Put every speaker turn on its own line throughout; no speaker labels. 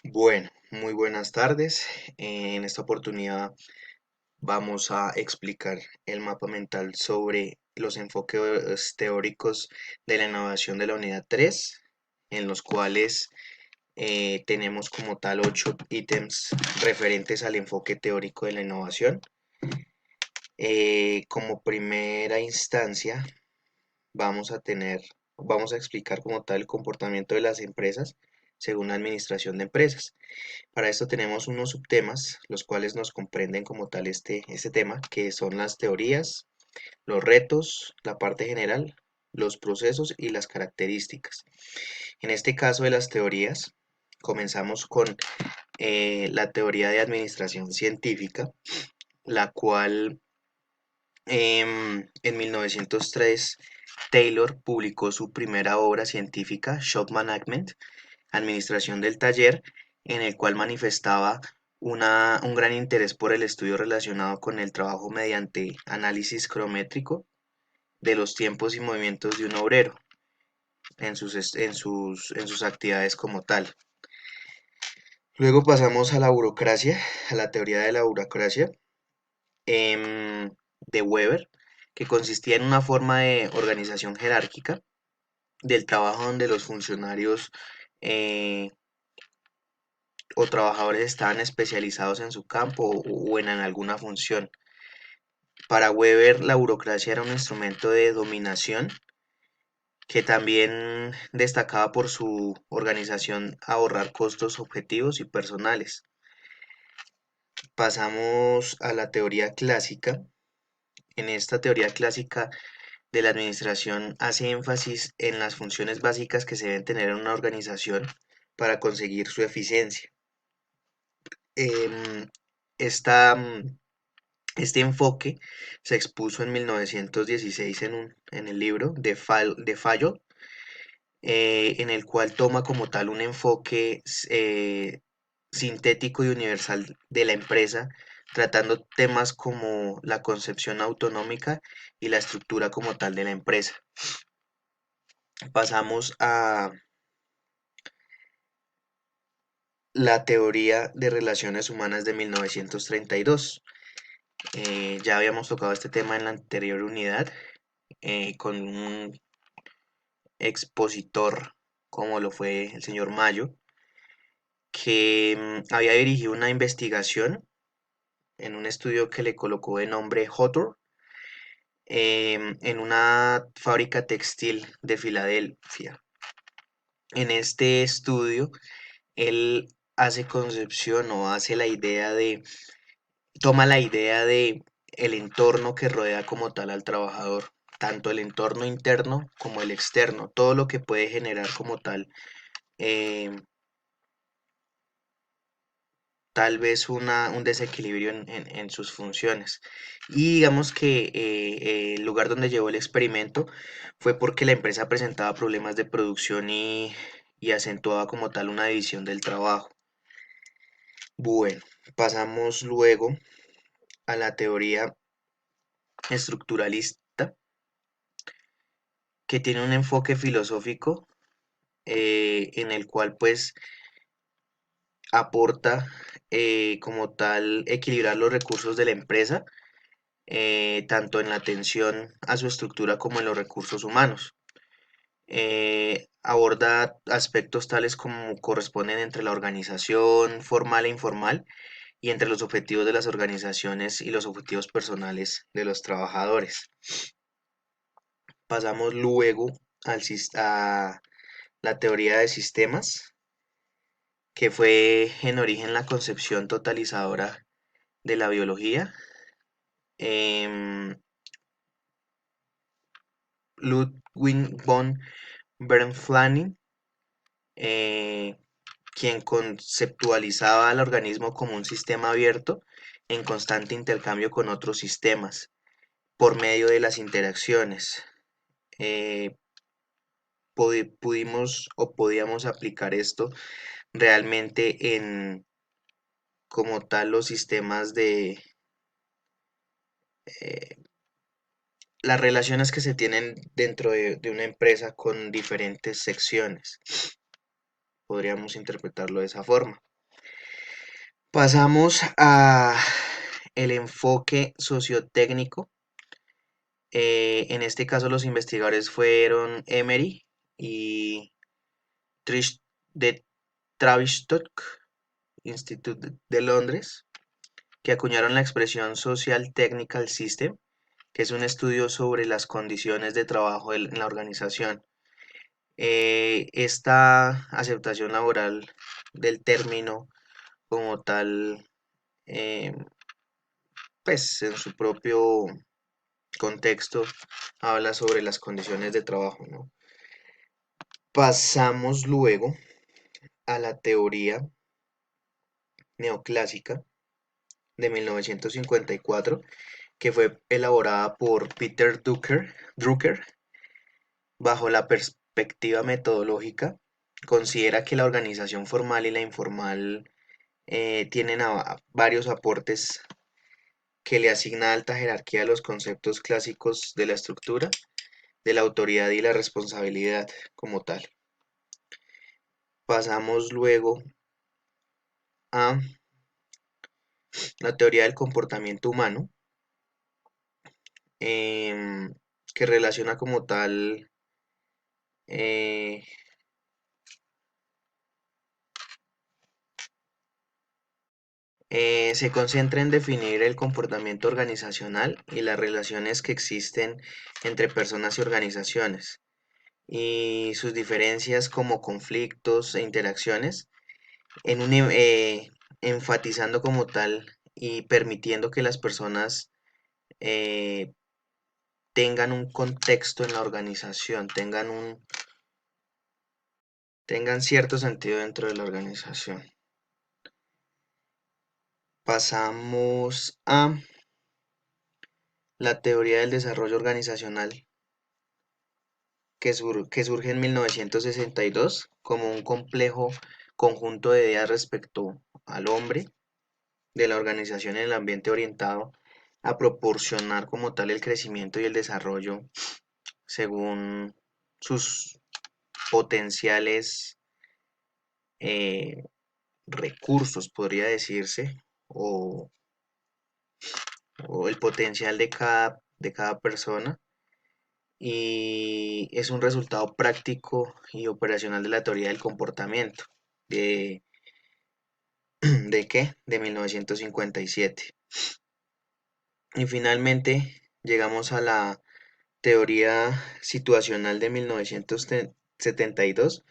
Bueno, muy buenas tardes. En esta oportunidad vamos a explicar el mapa mental sobre los enfoques teóricos de la innovación de la unidad 3, en los cuales tenemos como tal 8 ítems referentes al enfoque teórico de la innovación. Como primera instancia, vamos a explicar como tal el comportamiento de las empresas según la administración de empresas. Para esto tenemos unos subtemas, los cuales nos comprenden como tal este tema, que son las teorías, los retos, la parte general, los procesos y las características. En este caso de las teorías, comenzamos con la teoría de administración científica, la cual en 1903 Taylor publicó su primera obra científica, Shop Management, Administración del Taller, en el cual manifestaba un gran interés por el estudio relacionado con el trabajo mediante análisis cronométrico de los tiempos y movimientos de un obrero en sus actividades como tal. Luego pasamos a la burocracia, a la teoría de la burocracia de Weber, que consistía en una forma de organización jerárquica del trabajo donde los funcionarios eh, o trabajadores estaban especializados en su campo o en alguna función. Para Weber, la burocracia era un instrumento de dominación que también destacaba por su organización a ahorrar costos objetivos y personales. Pasamos a la teoría clásica. En esta teoría clásica de la administración hace énfasis en las funciones básicas que se deben tener en una organización para conseguir su eficiencia. Em, esta, Este enfoque se expuso en 1916 en el libro de Fayol, en el cual toma como tal un enfoque sintético y universal de la empresa, tratando temas como la concepción autonómica y la estructura como tal de la empresa. Pasamos a la teoría de relaciones humanas de 1932. Ya habíamos tocado este tema en la anterior unidad con un expositor como lo fue el señor Mayo, que había dirigido una investigación en un estudio que le colocó de nombre Hotor en una fábrica textil de Filadelfia. En este estudio, él hace concepción o hace la idea toma la idea de el entorno que rodea como tal al trabajador, tanto el entorno interno como el externo, todo lo que puede generar como tal eh, tal vez un desequilibrio en sus funciones. Y digamos que el lugar donde llevó el experimento fue porque la empresa presentaba problemas de producción y acentuaba como tal una división del trabajo. Bueno, pasamos luego a la teoría estructuralista, que tiene un enfoque filosófico en el cual pues aporta como tal equilibrar los recursos de la empresa tanto en la atención a su estructura como en los recursos humanos. Aborda aspectos tales como corresponden entre la organización formal e informal y entre los objetivos de las organizaciones y los objetivos personales de los trabajadores. Pasamos luego a la teoría de sistemas, que fue en origen la concepción totalizadora de la biología. Em, Ludwig von Bernflanin, eh, quien conceptualizaba al organismo como un sistema abierto en constante intercambio con otros sistemas por medio de las interacciones. Eh, Pudimos o podíamos aplicar esto realmente en como tal los sistemas de eh, las relaciones que se tienen dentro de una empresa con diferentes secciones. podríamos interpretarlo de esa forma. Pasamos a el enfoque sociotécnico. En este caso los investigadores fueron Emery y Trish de Tavistock Institute de Londres, que acuñaron la expresión Social Technical System, que es un estudio sobre las condiciones de trabajo en la organización. Esta aceptación laboral del término como tal, eh, pues en su propio contexto, habla sobre las condiciones de trabajo, ¿no? Pasamos luego a la teoría neoclásica de 1954, que fue elaborada por Peter Drucker bajo la perspectiva metodológica. Considera que la organización formal y la informal tienen varios aportes que le asigna alta jerarquía a los conceptos clásicos de la estructura, de la autoridad y la responsabilidad como tal. Pasamos luego a la teoría del comportamiento humano, em, que relaciona como tal eh, se concentra en definir el comportamiento organizacional y las relaciones que existen entre personas y organizaciones y sus diferencias como conflictos e interacciones, en enfatizando como tal y permitiendo que las personas eh, tengan un contexto en la organización, tengan cierto sentido dentro de la organización. Pasamos a la teoría del desarrollo organizacional que surge en 1962 como un complejo conjunto de ideas respecto al hombre de la organización en el ambiente orientado a proporcionar como tal el crecimiento y el desarrollo según sus potenciales eh, recursos, podría decirse, o, o el potencial de cada persona, y es un resultado práctico y operacional de la teoría del comportamiento. ¿De, ¿De qué? De 1957. Y finalmente llegamos a la teoría situacional de 1972,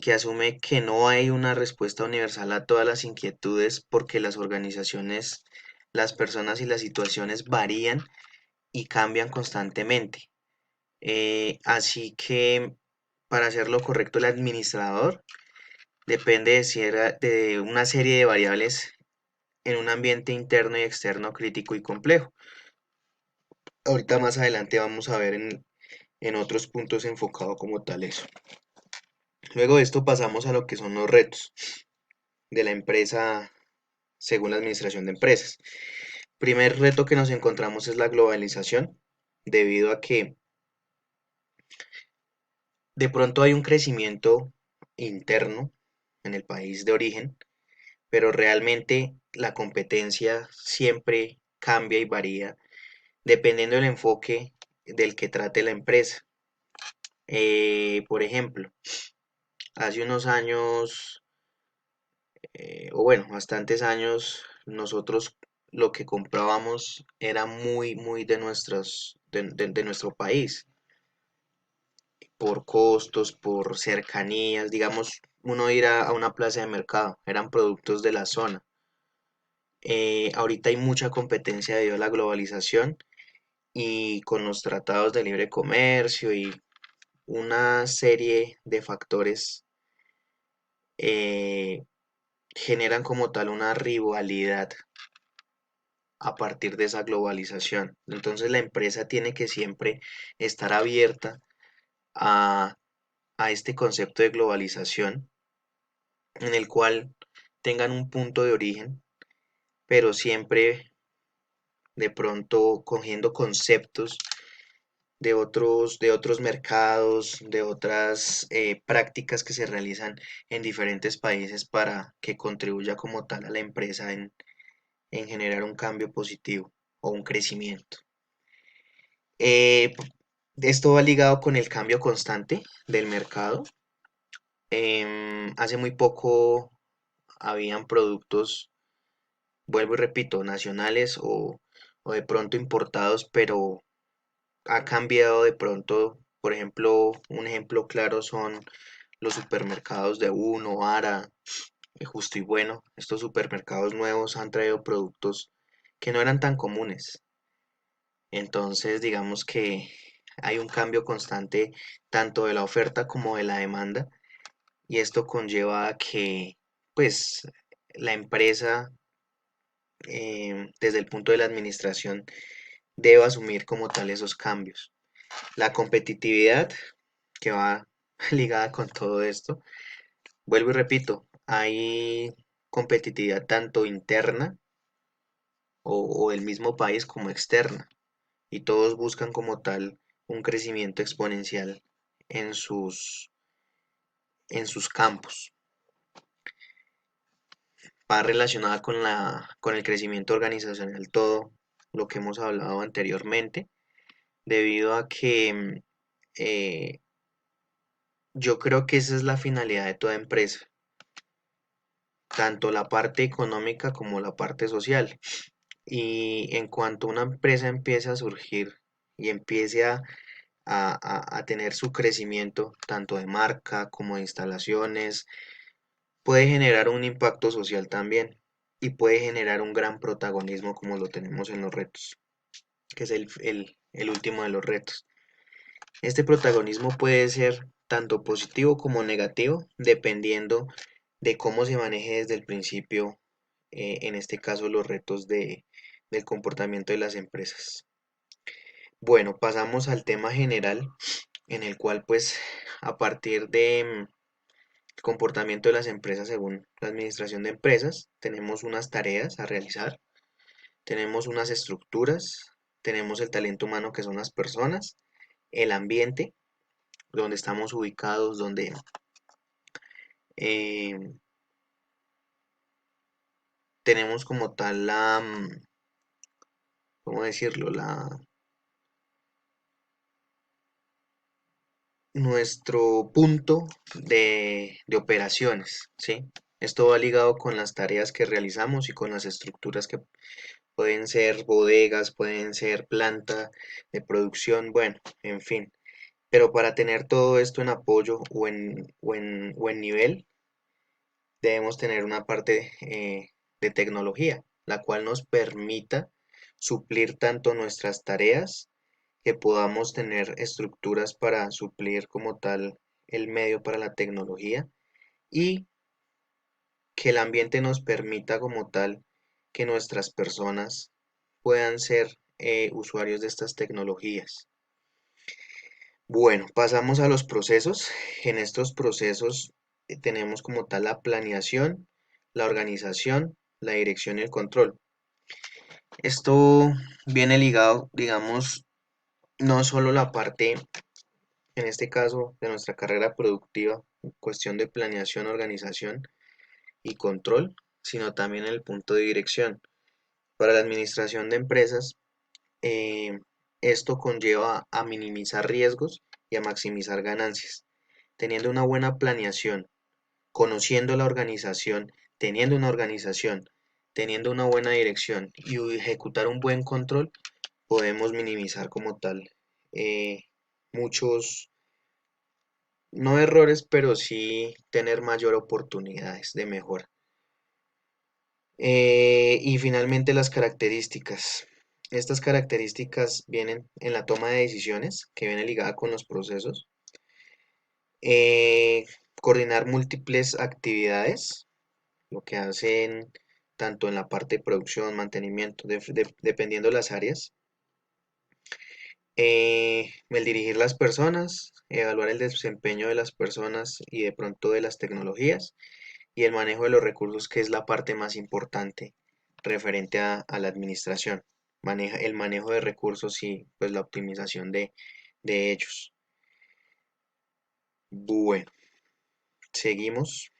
que asume que no hay una respuesta universal a todas las inquietudes porque las organizaciones, las personas y las situaciones varían y cambian constantemente. Así que para hacer lo correcto el administrador depende de una serie de variables en un ambiente interno y externo crítico y complejo. Ahorita más adelante vamos a ver en otros puntos enfocado como tal eso. Luego de esto pasamos a lo que son los retos de la empresa según la administración de empresas. Primer reto que nos encontramos es la globalización, debido a que de pronto hay un crecimiento interno en el país de origen, pero realmente la competencia siempre cambia y varía dependiendo del enfoque del que trate la empresa. Por ejemplo, hace unos años, o bueno, bastantes años, nosotros lo que comprábamos era muy de nuestro país, por costos, por cercanías, digamos, uno ir a una plaza de mercado, eran productos de la zona. Ahorita hay mucha competencia debido a la globalización y con los tratados de libre comercio y una serie de factores eh, generan como tal una rivalidad a partir de esa globalización. Entonces la empresa tiene que siempre estar abierta a, a este concepto de globalización en el cual tengan un punto de origen, pero siempre de pronto cogiendo conceptos de otros mercados, de otras prácticas que se realizan en diferentes países para que contribuya como tal a la empresa en generar un cambio positivo o un crecimiento. Eh, Esto va ligado con el cambio constante del mercado. Hace muy poco habían productos, vuelvo y repito, nacionales o de pronto importados, pero ha cambiado de pronto. Por ejemplo, un ejemplo claro son los supermercados de Uno, Ara, Justo y Bueno. Estos supermercados nuevos han traído productos que no eran tan comunes. Entonces, digamos que hay un cambio constante tanto de la oferta como de la demanda, y esto conlleva a que, pues, la empresa, desde el punto de la administración, deba asumir como tal esos cambios. La competitividad que va ligada con todo esto, vuelvo y repito, hay competitividad tanto interna o del mismo país como externa, y todos buscan como tal un crecimiento exponencial en en sus campos. Va relacionada con con el crecimiento organizacional todo lo que hemos hablado anteriormente, debido a que eh, yo creo que esa es la finalidad de toda empresa, tanto la parte económica como la parte social. Y en cuanto una empresa empiece a surgir y empiece a tener su crecimiento, tanto de marca como de instalaciones, puede generar un impacto social también y puede generar un gran protagonismo como lo tenemos en los retos, que es el último de los retos. Este protagonismo puede ser tanto positivo como negativo, dependiendo de cómo se maneje desde el principio, en este caso los retos del comportamiento de las empresas. Bueno, pasamos al tema general, en el cual pues a partir de el comportamiento de las empresas según la administración de empresas, tenemos unas tareas a realizar, tenemos unas estructuras, tenemos el talento humano que son las personas, el ambiente, donde estamos ubicados, donde eh, tenemos como tal ¿cómo decirlo? Nuestro punto de operaciones, ¿sí? Esto va ligado con las tareas que realizamos y con las estructuras que pueden ser bodegas, pueden ser planta de producción, bueno, en fin. Pero para tener todo esto en apoyo o en nivel, debemos tener una parte de tecnología, la cual nos permita suplir tanto nuestras tareas, que podamos tener estructuras para suplir como tal el medio para la tecnología, y que el ambiente nos permita como tal que nuestras personas puedan ser usuarios de estas tecnologías. Bueno, pasamos a los procesos. En estos procesos tenemos como tal la planeación, la organización, la dirección y el control. Esto viene ligado, digamos, no solo la parte, en este caso, de nuestra carrera productiva, en cuestión de planeación, organización y control, sino también en el punto de dirección. Para la administración de empresas, eh, esto conlleva a minimizar riesgos y a maximizar ganancias. Teniendo una buena planeación, conociendo la organización, teniendo una organización, teniendo una buena dirección y ejecutar un buen control, podemos minimizar como tal eh, muchos, no errores, pero sí tener mayor oportunidades de mejora. Y finalmente las características. Estas características vienen en la toma de decisiones, que viene ligada con los procesos. Eh, Coordinar múltiples actividades, lo que hacen tanto en la parte de producción, mantenimiento, dependiendo de las áreas. El dirigir las personas, evaluar el desempeño de las personas y de pronto de las tecnologías, y el manejo de los recursos, que es la parte más importante referente a la administración. El manejo de recursos y pues la optimización de ellos. Bueno, seguimos.